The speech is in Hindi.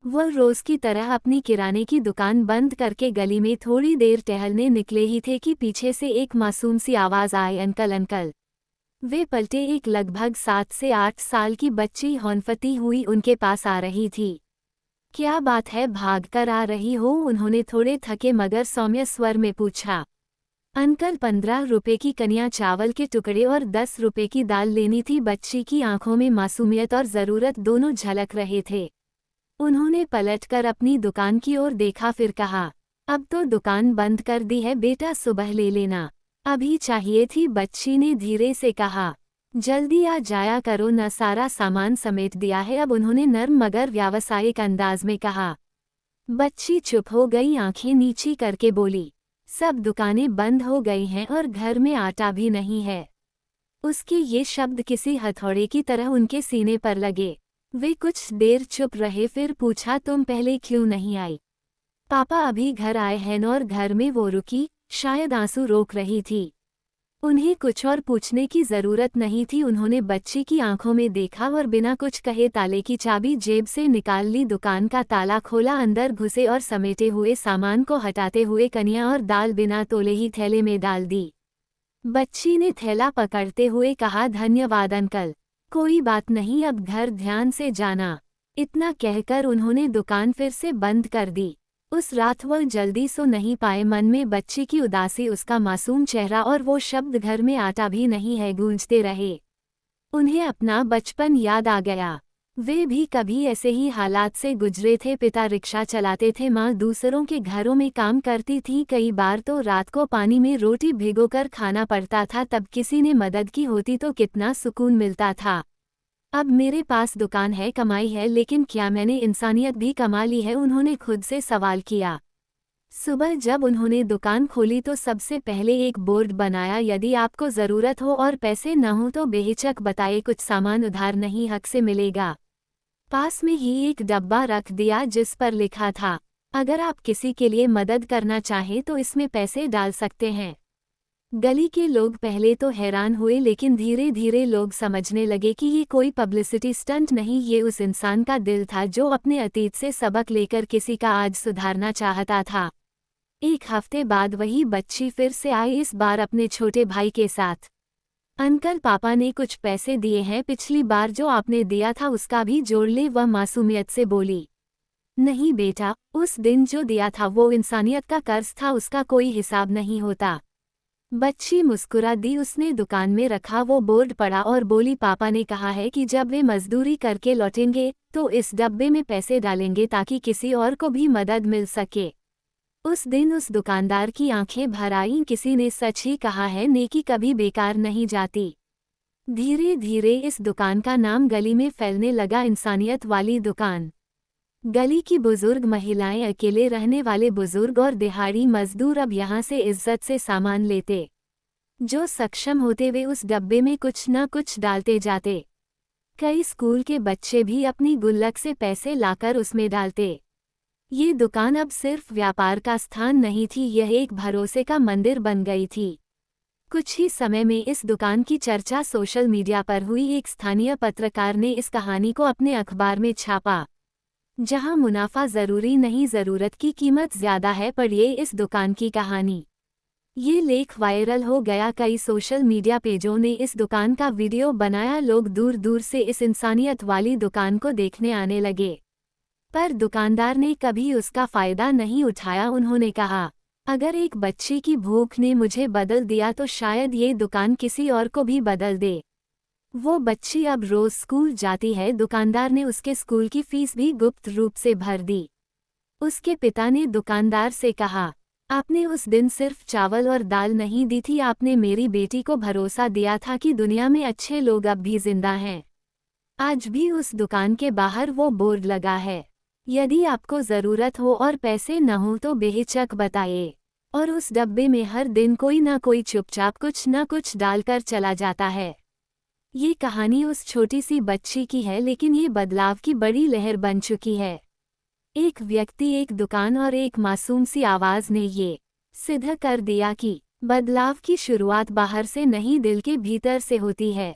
वह रोज की तरह अपनी किराने की दुकान बंद करके गली में थोड़ी देर टहलने निकले ही थे कि पीछे से एक मासूम सी आवाज आई, अंकल अंकल। वे पलटे, एक लगभग 7 से 8 साल की बच्ची हौनफती हुई उनके पास आ रही थी। क्या बात है, भाग कर आ रही हो? उन्होंने थोड़े थके मगर सौम्य स्वर में पूछा। अंकल, 15 रुपए की कनिया चावल के टुकड़े और 10 रुपए की दाल लेनी थी। बच्ची की आंखों में मासूमियत और जरूरत दोनों झलक रहे थे। उन्होंने पलटकर अपनी दुकान की ओर देखा, फिर कहा, अब तो दुकान बंद कर दी है बेटा, सुबह ले लेना। अभी चाहिए थी, बच्ची ने धीरे से कहा। जल्दी आ जाया करो न, सारा सामान समेट दिया है अब, उन्होंने नर्म मगर व्यावसायिक अंदाज में कहा। बच्ची चुप हो गई, आंखें नीची करके बोली, सब दुकानें बंद हो गई हैं और घर में आटा भी नहीं है। उसके ये शब्द किसी हथौड़े की तरह उनके सीने पर लगे। वे कुछ देर चुप रहे, फिर पूछा, तुम पहले क्यों नहीं आई? पापा अभी घर आए हैं। और घर में? वो रुकी, शायद आंसू रोक रही थी। उन्हें कुछ और पूछने की जरूरत नहीं थी। उन्होंने बच्ची की आंखों में देखा और बिना कुछ कहे ताले की चाबी जेब से निकाल ली, दुकान का ताला खोला, अंदर घुसे और समेटे हुए सामान को हटाते हुए कनिया और दाल बिना तोले ही थैले में डाल दी। बच्ची ने थैला पकड़ते हुए कहा, धन्यवाद अंकल, कोई बात नहीं, अब घर ध्यान से जाना। इतना कहकर उन्होंने दुकान फिर से बंद कर दी। उस रात वह जल्दी सो नहीं पाए। मन में बच्ची की उदासी, उसका मासूम चेहरा और वो शब्द, घर में आटा भी नहीं है, गूंजते रहे। उन्हें अपना बचपन याद आ गया। वे भी कभी ऐसे ही हालात से गुजरे थे। पिता रिक्शा चलाते थे, माँ दूसरों के घरों में काम करती थी। कई बार तो रात को पानी में रोटी भिगोकर खाना पड़ता था, तब किसी ने मदद की होती तो कितना सुकून मिलता था। अब मेरे पास दुकान है, कमाई है, लेकिन क्या मैंने इंसानियत भी कमा ली है? उन्होंने खुद से सवाल किया। सुबह जब उन्होंने दुकान खोली तो सबसे पहले एक बोर्ड बनाया, यदि आपको ज़रूरत हो और पैसे न हो तो बेहिचक बताए, कुछ सामान उधार नहीं, हक से मिलेगा। पास में ही एक डब्बा रख दिया जिस पर लिखा था, अगर आप किसी के लिए मदद करना चाहें तो इसमें पैसे डाल सकते हैं। गली के लोग पहले तो हैरान हुए, लेकिन धीरे धीरे लोग समझने लगे कि ये कोई पब्लिसिटी स्टंट नहीं, ये उस इंसान का दिल था जो अपने अतीत से सबक लेकर किसी का आज सुधारना चाहता था। एक हफ्ते बाद वही बच्ची फिर से आई, इस बार अपने छोटे भाई के साथ। अंकल, पापा ने कुछ पैसे दिए हैं, पिछली बार जो आपने दिया था उसका भी जोड़ ले, वह मासूमियत से बोली। नहीं बेटा, उस दिन जो दिया था वो इंसानियत का कर्ज था, उसका कोई हिसाब नहीं होता। बच्ची मुस्कुरा दी। उसने दुकान में रखा वो बोर्ड पढ़ा और बोली, पापा ने कहा है कि जब वे मजदूरी करके लौटेंगे तो इस डब्बे में पैसे डालेंगे ताकि किसी और को भी मदद मिल सके। उस दिन उस दुकानदार की आंखें भर आईं, किसी ने सच ही कहा है, नेकी कभी बेकार नहीं जाती। धीरे धीरे इस दुकान का नाम गली में फैलने लगा, इंसानियत वाली दुकान। गली की बुजुर्ग महिलाएं, अकेले रहने वाले बुजुर्ग और दिहाड़ी मजदूर अब यहाँ से इज्जत से सामान लेते। जो सक्षम होते वे उस डब्बे में कुछ न कुछ डालते जाते। कई स्कूल के बच्चे भी अपनी गुल्लक से पैसे लाकर उसमें डालते। ये दुकान अब सिर्फ व्यापार का स्थान नहीं थी, यह एक भरोसे का मंदिर बन गई थी। कुछ ही समय में इस दुकान की चर्चा सोशल मीडिया पर हुई। एक स्थानीय पत्रकार ने इस कहानी को अपने अखबार में छापा। जहां मुनाफा जरूरी नहीं, जरूरत की कीमत ज्यादा है, पढ़िए इस दुकान की कहानी। ये लेख वायरल हो गया, कई सोशल मीडिया पेजों ने इस दुकान का वीडियो बनाया, लोग दूर दूर से इस इंसानियत वाली दुकान को देखने आने लगे। पर दुकानदार ने कभी उसका फायदा नहीं उठाया। उन्होंने कहा, अगर एक बच्ची की भूख ने मुझे बदल दिया तो शायद ये दुकान किसी और को भी बदल दे। वो बच्ची अब रोज स्कूल जाती है। दुकानदार ने उसके स्कूल की फीस भी गुप्त रूप से भर दी। उसके पिता ने दुकानदार से कहा, आपने उस दिन सिर्फ चावल और दाल नहीं दी थी, आपने मेरी बेटी को भरोसा दिया था कि दुनिया में अच्छे लोग अब भी जिंदा हैं। आज भी उस दुकान के बाहर वो बोर्ड लगा है, यदि आपको ज़रूरत हो और पैसे न हो तो बेहिचक बताइए। और उस डब्बे में हर दिन कोई ना कोई चुपचाप कुछ न कुछ डालकर चला जाता है। ये कहानी उस छोटी सी बच्ची की है, लेकिन ये बदलाव की बड़ी लहर बन चुकी है। एक व्यक्ति, एक दुकान और एक मासूम सी आवाज़ ने ये सिद्ध कर दिया कि बदलाव की शुरुआत बाहर से नहीं, दिल के भीतर से होती है।